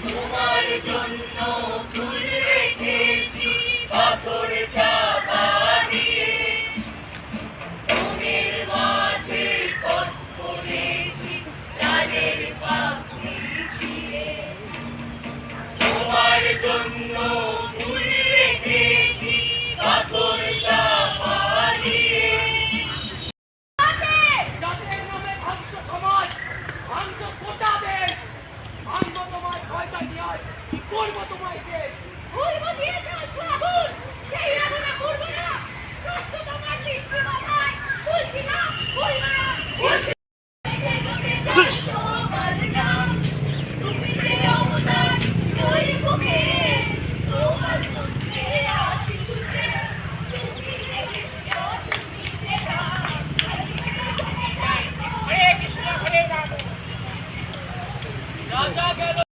তোমার জন্য ফুল রেখেছি পাথর চাপা দিয়ে, মনের মাঝে পথ করেছি লালের পাখি ছিঁড়ে। তোমার জন্য ফুল রেখেছি পাথর চাপা দিয়ে। জাতের নামে ভাঙছ সমাজ, ভাঙছ কোটা দেশ, ভাঙব তোমার ছয়টা নিয়ায়, কি করবো তোমায় দেশ? ভুলবো দিয়ে চলছো আগুন, সেই আগুনে ভুলবো না। কষ্ট তোমার দৃষ্টি মাথায়, ভুলছি না, ভুলবো না, ভুলছি তোমার নাম, তুমি যে অবদান, ওই বুকে তোমার মধ্যে আছি ছুটে। তুমি রেখেছো, তুমি যে দাও, হরে কৃষ্ণ হরে রাম। রাজা গেল